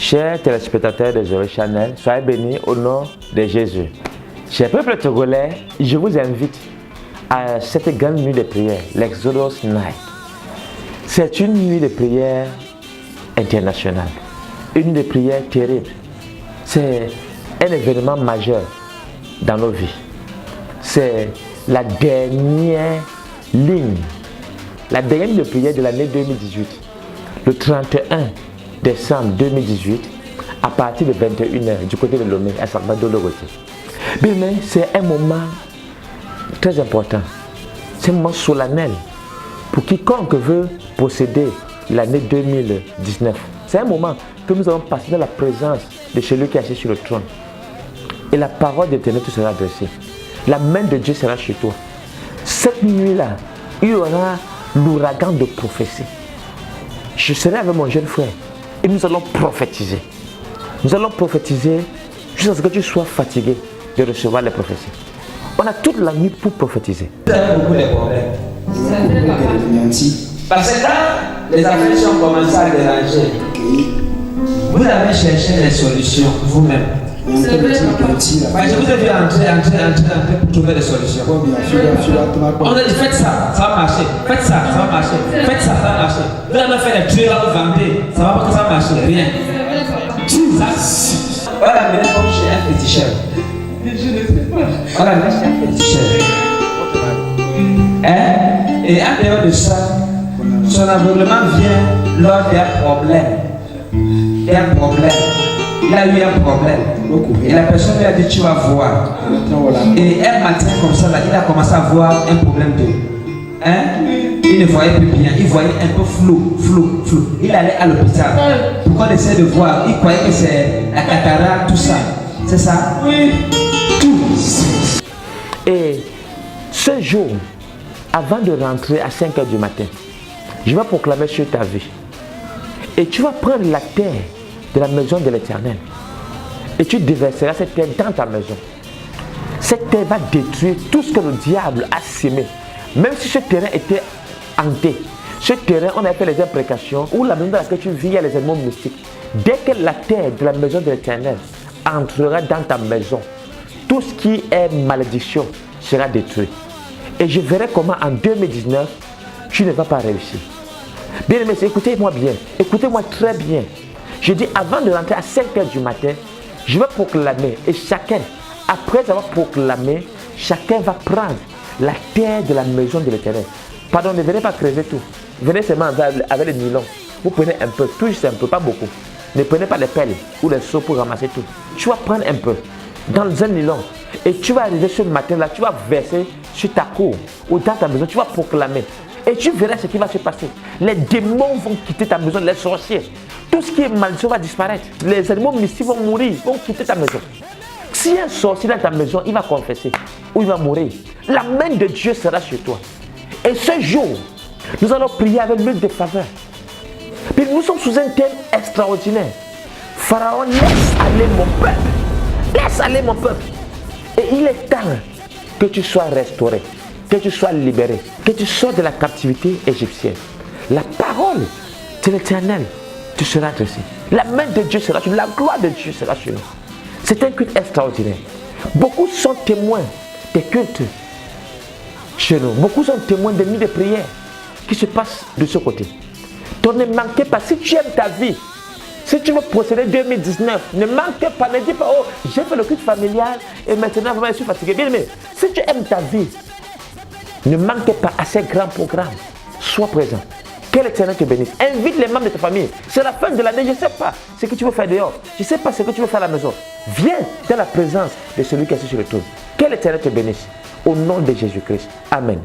Chers téléspectateurs de Zoé Channel, soyez bénis au nom de Jésus. Chers peuples togolais, je vous invite à cette grande nuit de prière, l'Exodus Night. C'est une nuit de prière internationale, une nuit de prière terrible. C'est un événement majeur dans nos vies. C'est la dernière ligne de prière de l'année 2018, le 31 décembre 2018, à partir de 21h du côté de Lomé, à Salvador-Loroté. Mais c'est un moment très important, c'est un moment solennel pour quiconque veut posséder l'année 2019. C'est un moment que nous allons passer dans la présence de celui qui est assis sur le trône. Et la parole d'Éternel te sera adressée. La main de Dieu sera chez toi. Cette nuit-là, il y aura l'ouragan de prophétie. Je serai avec mon jeune frère et nous allons prophétiser. Nous allons prophétiser jusqu'à ce que tu sois fatigué de recevoir les prophéties. On a toute la nuit pour prophétiser. Vous avez beaucoup de problèmes. Parce que quand les affaires ont commencé à déranger, vous avez cherché les solutions vous-même. Je vous ai vu entrer pour trouver des solutions. On a dit faites ça, ça va marcher. Faites ça, ça va marcher. Faites ça, ça va marcher. Vous avez fait les tuyaux là, vous vendez, ça va pas que ça va marcher. Rien. Voilà, maintenant comme chez un féticheur. Je ne sais pas. Voilà, maintenant chez un féticheur. Et en dehors de ça, son aveuglement vient lors d'un problème. Un problème. Il a eu un problème. Et la personne lui a dit tu vas voir. Et un matin comme ça, là, il a commencé à voir un problème de. Il ne voyait plus bien. Il voyait un peu flou. Il allait à l'hôpital. Pourquoi il essaie de voir? Il croyait que c'est la cataracte, tout ça. C'est ça? Oui. Tout. Et ce jour, avant de rentrer à 5h du matin, je vais proclamer sur ta vie. Et tu vas prendre la terre de la maison de l'Éternel. Et tu déverseras cette terre dans ta maison. Cette terre va détruire tout ce que le diable a sémé. Même si ce terrain était hanté. Ce terrain, on a fait les imprécations, où la maison dans laquelle tu vis, il y a les animaux mystiques. Dès que la terre de la maison de l'Éternel entrera dans ta maison, tout ce qui est malédiction sera détruit. Et je verrai comment en 2019, tu ne vas pas réussir. Bien aimé, écoutez-moi bien, écoutez-moi très bien. Je dis avant de rentrer à 5h du matin, je vais proclamer et chacun, après avoir proclamé, chacun va prendre la terre de la maison de l'Éternel. Pardon, ne venez pas creuser tout. Venez seulement avec les nylons. Vous prenez un peu, tout juste un peu, pas beaucoup. Ne prenez pas les pelles ou les seaux pour ramasser tout. Tu vas prendre un peu dans un nylon et tu vas arriver ce matin-là, tu vas verser sur ta cour ou dans ta maison, tu vas proclamer. Et tu verras ce qui va se passer. Les démons vont quitter ta maison, les sorciers. Tout ce qui est malédiction va disparaître. Les animaux mystiques vont mourir, vont quitter ta maison. Si un sorcier dans ta maison, il va confesser ou il va mourir, la main de Dieu sera sur toi. Et ce jour, nous allons prier avec l'huile de faveur. Puis nous sommes sous un thème extraordinaire. Pharaon, laisse aller mon peuple. Laisse aller mon peuple. Et il est temps que tu sois restauré, que tu sois libéré, que tu sortes de la captivité égyptienne. La parole de l'Éternel te sera adressée. La main de Dieu sera sur nous. La gloire de Dieu sera sur nous. C'est un culte extraordinaire. Beaucoup sont témoins des cultes chez nous. Beaucoup sont témoins des nuits de prière qui se passent de ce côté. Donc ne manquez pas. Si tu aimes ta vie, si tu veux procéder 2019, ne manquez pas. Ne dis pas, oh, j'ai fait le culte familial et maintenant vraiment je suis fatigué. Bien aimé, si tu aimes ta vie, ne manquez pas à ces grands programmes. Sois présent. Que l'Éternel te bénisse. Invite les membres de ta famille. C'est la fin de l'année. Je ne sais pas ce que tu veux faire dehors. Je ne sais pas ce que tu veux faire à la maison. Viens dans la présence de celui qui est assis sur le trône. Que l'Éternel te bénisse. Au nom de Jésus-Christ. Amen.